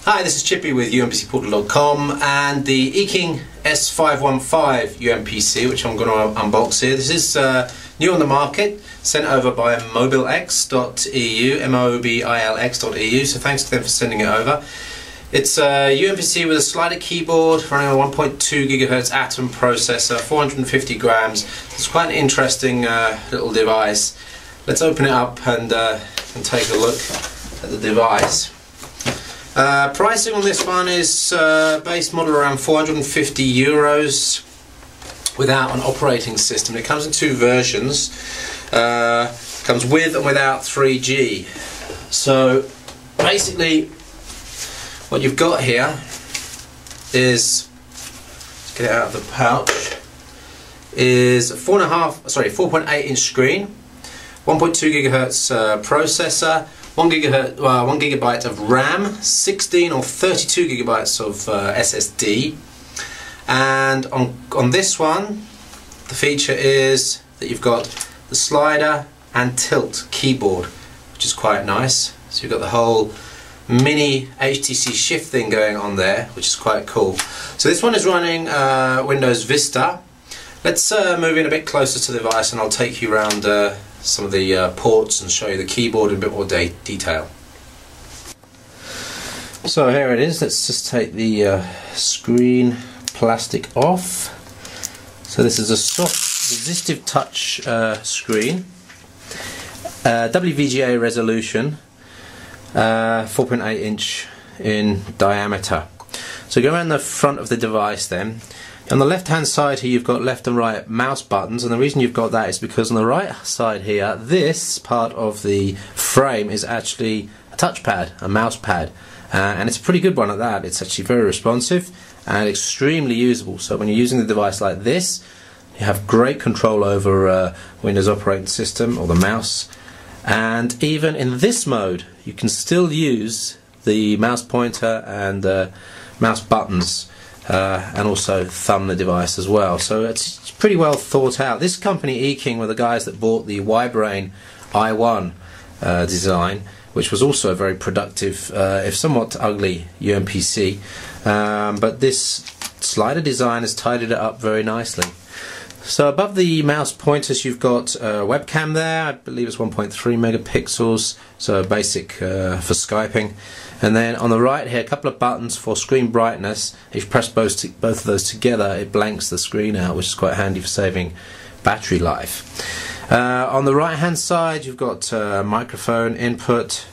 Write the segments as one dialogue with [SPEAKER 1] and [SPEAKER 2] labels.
[SPEAKER 1] Hi, this is Chippy with UMPCportal.com and the Eking S515 UMPC, which I'm going to unbox here. This is new on the market, sent over by mobilx.eu, mobilx.eu, so thanks to them for sending it over. It's a UMPC with a slider keyboard running on 1.2 GHz Atom processor, 450 grams. It's quite an interesting little device. Let's open it up and take a look at the device. Pricing on this one is base model around 450 euros without an operating system. It comes in two versions. Comes with and without 3G. So basically what you've got here is, let's get it out of the pouch, is a 4.8 inch screen, 1.2 GHz processor, 1 gigabyte of RAM, 16 or 32 gigabytes of SSD, and on this one the feature is that you've got the slider and tilt keyboard, which is quite nice. So you've got the whole mini HTC shift thing going on there, which is quite cool. So this one is running Windows Vista. Let's move in a bit closer to the device and I'll take you around some of the ports and show you the keyboard in a bit more detail. So here it is. Let's just take the screen plastic off. So this is a soft resistive touch screen, WVGA resolution, 4.8 inch in diameter. So go around the front of the device then. On the left hand side here you've got left and right mouse buttons, and the reason you've got that is because on the right side here, this part of the frame is actually a touchpad, a mouse pad, and it's a pretty good one at that. It's actually very responsive and extremely usable. So when you're using the device like this, you have great control over Windows operating system or the mouse, and even in this mode you can still use the mouse pointer and mouse buttons, and also thumb the device as well. So it's pretty well thought out. This company Eking were the guys that bought the Y-Brain i1 design, which was also a very productive, if somewhat ugly, UMPC, but this slider design has tidied it up very nicely. So above the mouse pointers you've got a webcam there. I believe it's 1.3 megapixels, so basic for Skyping. And then on the right here, a couple of buttons for screen brightness. If you press both of those together, it blanks the screen out, which is quite handy for saving battery life. On the right hand side you've got microphone input.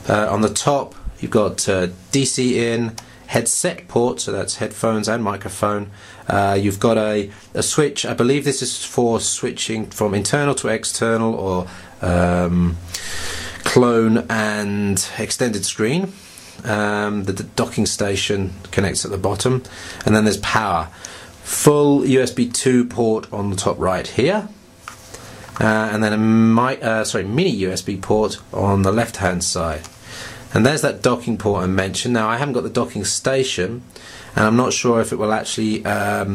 [SPEAKER 1] On the top you've got DC in, headset port, so that's headphones and microphone. You've got a switch. I believe this is for switching from internal to external, or clone and extended screen. The docking station connects at the bottom, and then there's power. Full USB 2 port on the top right here, and then a mini USB port on the left hand side. And there's that docking port I mentioned. Now I haven't got the docking station, and I'm not sure if it will actually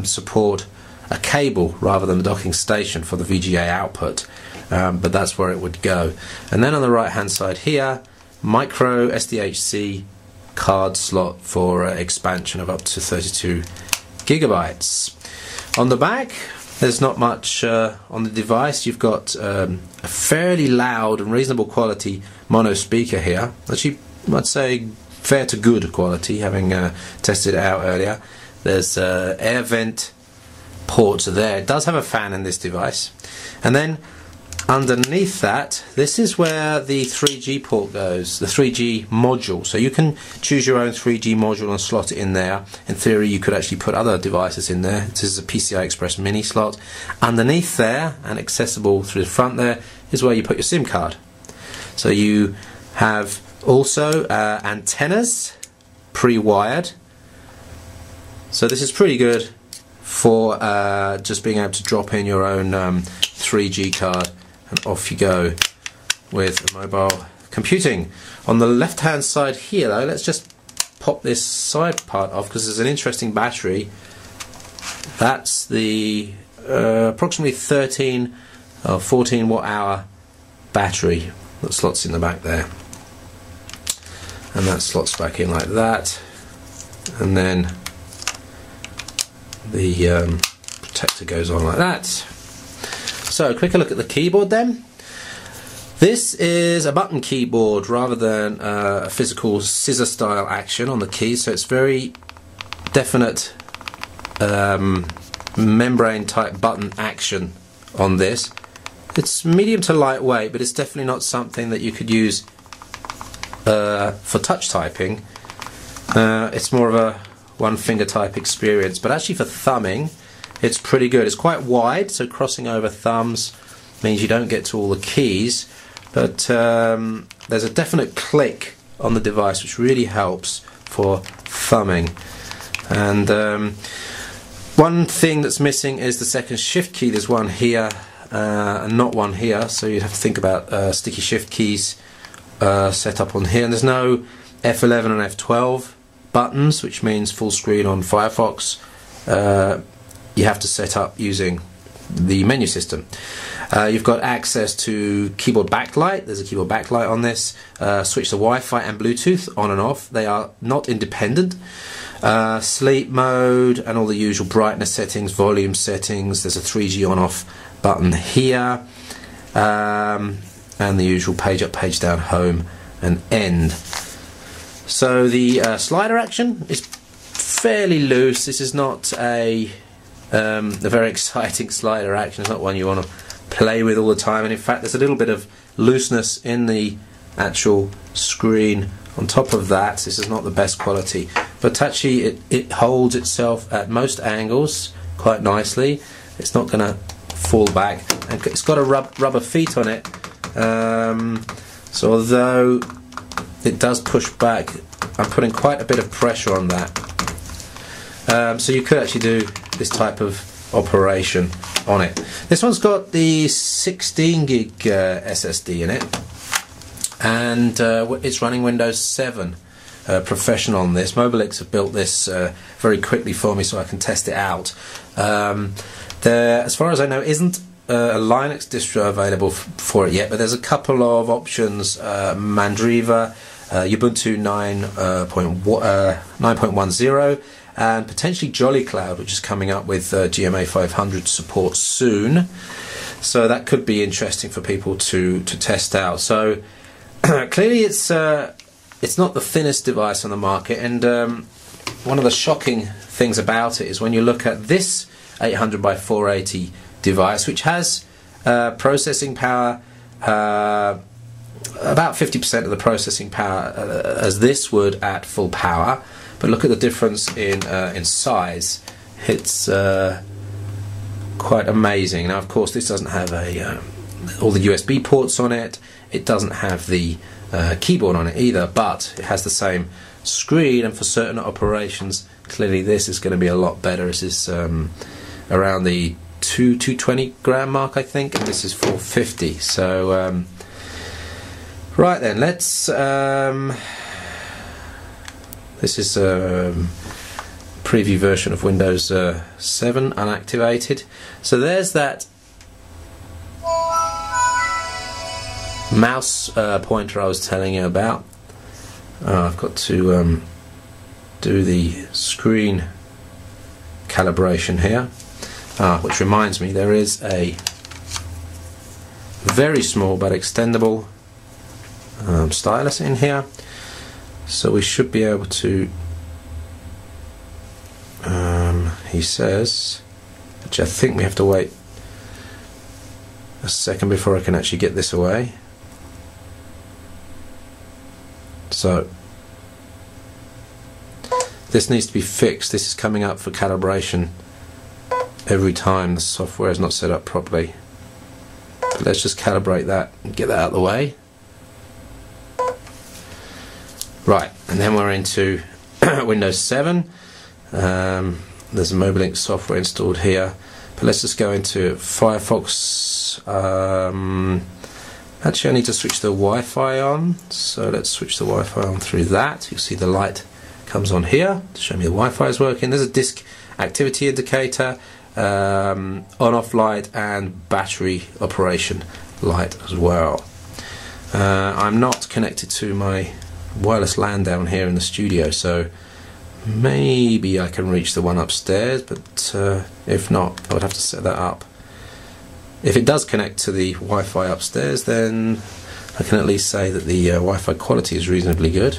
[SPEAKER 1] support a cable rather than the docking station for the VGA output, but that's where it would go. And then on the right hand side here, micro SDHC card slot for expansion of up to 32 gigabytes. On the back there's not much on the device. You've got a fairly loud and reasonable quality mono speaker here. Actually, I'd say fair to good quality, having tested it out earlier. There's air vent ports there. It does have a fan in this device. And then underneath that, this is where the 3G port goes, the 3G module. So you can choose your own 3G module and slot it in there. In theory you could actually put other devices in there. This is a PCI Express mini slot. Underneath there, and accessible through the front there, is where you put your SIM card. So you have also antennas pre-wired. So this is pretty good for just being able to drop in your own 3G card, and off you go with mobile computing. On the left hand side here though, let's just pop this side part off because there's an interesting battery. That's the approximately 13 or 14 watt hour battery that slots in the back there. and that slots back in like that, and then the protector goes on like that. So, quicker look at the keyboard then. This is a button keyboard rather than a physical scissor style action on the keys, so it's very definite membrane type button action on this. It's medium to lightweight, but it's definitely not something that you could use for touch typing. It's more of a one finger type experience, but actually for thumbing it's pretty good. It's quite wide, so crossing over thumbs means you don't get to all the keys, but there's a definite click on the device which really helps for thumbing. And one thing that's missing is the second shift key. There's one here and not one here, so you'd have to think about sticky shift keys set up on here. And there's no F11 and F12 buttons, which means full screen on Firefox you have to set up using the menu system. You've got access to keyboard backlight. There's a keyboard backlight on this. Switch the Wi-Fi and Bluetooth on and off. They are not independent. Sleep mode and all the usual brightness settings, volume settings. There's a 3G on-off button here, and the usual page up, page down, home and end. So the slider action is fairly loose. This is not a very exciting slider action. It's not one you want to play with all the time, and in fact there's a little bit of looseness in the actual screen on top of that. This is not the best quality, but actually it holds itself at most angles quite nicely. It's not going to fall back, and it's got a rubber feet on it, so although it does push back, I'm putting quite a bit of pressure on that, so you could actually do this type of operation on it. This one's got the 16 gig SSD in it, and it's running Windows 7 Professional on this. Mobilix have built this very quickly for me so I can test it out. There, as far as I know, isn't a Linux distro available for it yet, but there's a couple of options. Mandriva, Ubuntu 9.10, and potentially Jolly Cloud, which is coming up with GMA 500 support soon. So that could be interesting for people to test out. So clearly it's not the thinnest device on the market, and one of the shocking things about it is when you look at this 800 by 480 device, which has processing power, about 50% of the processing power as this would at full power. But look at the difference in size. It's quite amazing. Now, of course, this doesn't have all the USB ports on it. It doesn't have the keyboard on it either, but it has the same screen, and for certain operations, clearly this is going to be a lot better. This is around the 220 gram mark, I think, and this is 450. So, right then, let's. This is a preview version of Windows 7 unactivated. So there's that mouse pointer I was telling you about. I've got to do the screen calibration here, which reminds me there is a very small but extendable stylus in here. So we should be able to, he says, which I think we have to wait a second before I can actually get this away. So this needs to be fixed. This is coming up for calibration every time the software is not set up properly. But let's just calibrate that and get that out of the way. Right, and then we're into Windows 7. There's a Mobilink software installed here, but let's just go into Firefox. Actually, I need to switch the Wi-Fi on, so let's switch the Wi-Fi on through that. You'll see the light comes on here to show me the Wi-Fi is working. There's a disk activity indicator, on-off light, and battery operation light as well. I'm not connected to my wireless LAN down here in the studio, so maybe I can reach the one upstairs, but if not, I would have to set that up. If it does connect to the Wi-Fi upstairs, then I can at least say that the Wi-Fi quality is reasonably good.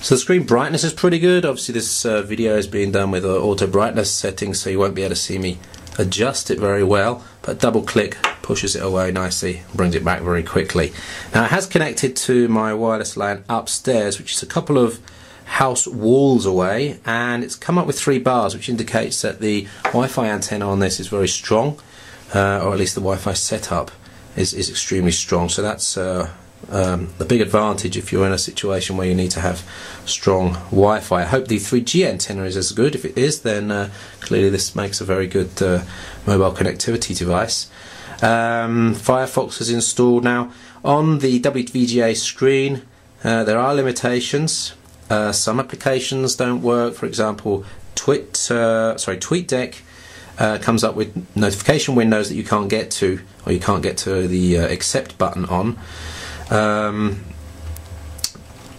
[SPEAKER 1] So the screen brightness is pretty good. Obviously this video is being done with auto brightness settings, so you won't be able to see me adjust it very well, but double click pushes it away nicely, brings it back very quickly. Now it has connected to my wireless LAN upstairs, which is a couple of house walls away, and it's come up with 3 bars, which indicates that the Wi-Fi antenna on this is very strong, or at least the Wi-Fi setup is extremely strong. So that's the big advantage if you're in a situation where you need to have strong Wi-Fi. I hope the 3G antenna is as good. If it is, then clearly this makes a very good mobile connectivity device. Firefox is installed now. On the WVGA screen there are limitations. Some applications don't work. For example, TweetDeck comes up with notification windows that you can't get to, or you can't get to the accept button on.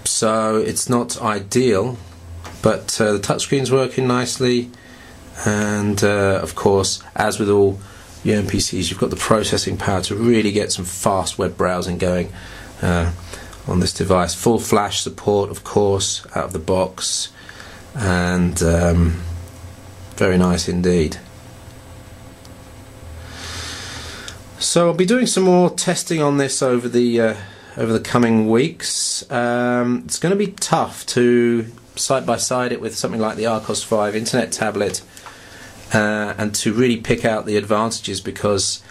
[SPEAKER 1] So it's not ideal, but the touchscreen's working nicely, and of course, as with all UMPCs, you've got the processing power to really get some fast web browsing going on this device. Full flash support, of course, out of the box, and very nice indeed. So I'll be doing some more testing on this over the coming weeks. It's going to be tough to side by side it with something like the Arcos 5 internet tablet and to really pick out the advantages, because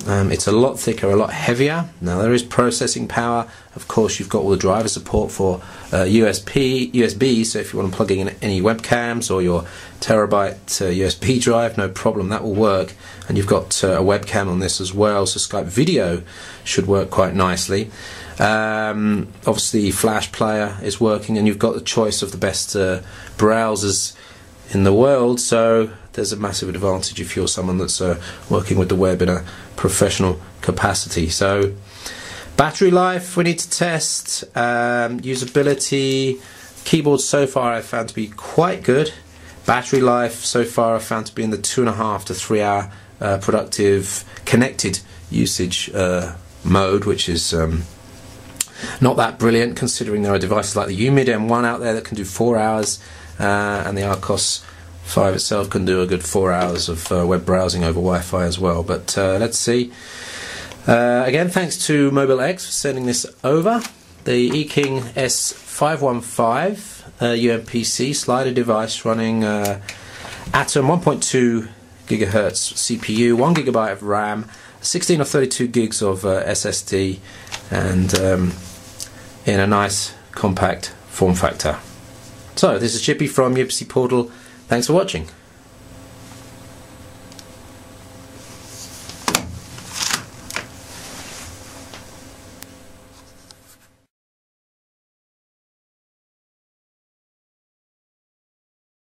[SPEAKER 1] it's a lot thicker, a lot heavier. Now there is processing power. Of course, you've got all the driver support for USB, so if you want to plug in any webcams or your terabyte USB drive, no problem, that will work. And you've got a webcam on this as well, so Skype video should work quite nicely. Obviously Flash Player is working, and you've got the choice of the best browsers in the world, so there's a massive advantage if you're someone that's working with the web in a professional capacity. So battery life we need to test, usability, keyboard so far I've found to be quite good. Battery life so far I've found to be in the 2.5 to 3 hour productive connected usage mode, which is not that brilliant considering there are devices like the UMID M1 out there that can do 4 hours, and the Arcos 5 itself can do a good 4 hours of web browsing over Wi-Fi as well. But let's see. Again, thanks to MobileX for sending this over. The Eking S515 UMPC slider device running Atom 1.2 gigahertz CPU, 1 GB of RAM, 16 or 32 gigs of SSD, and in a nice compact form factor. So this is Chippy from UMPC Portal. Thanks for watching.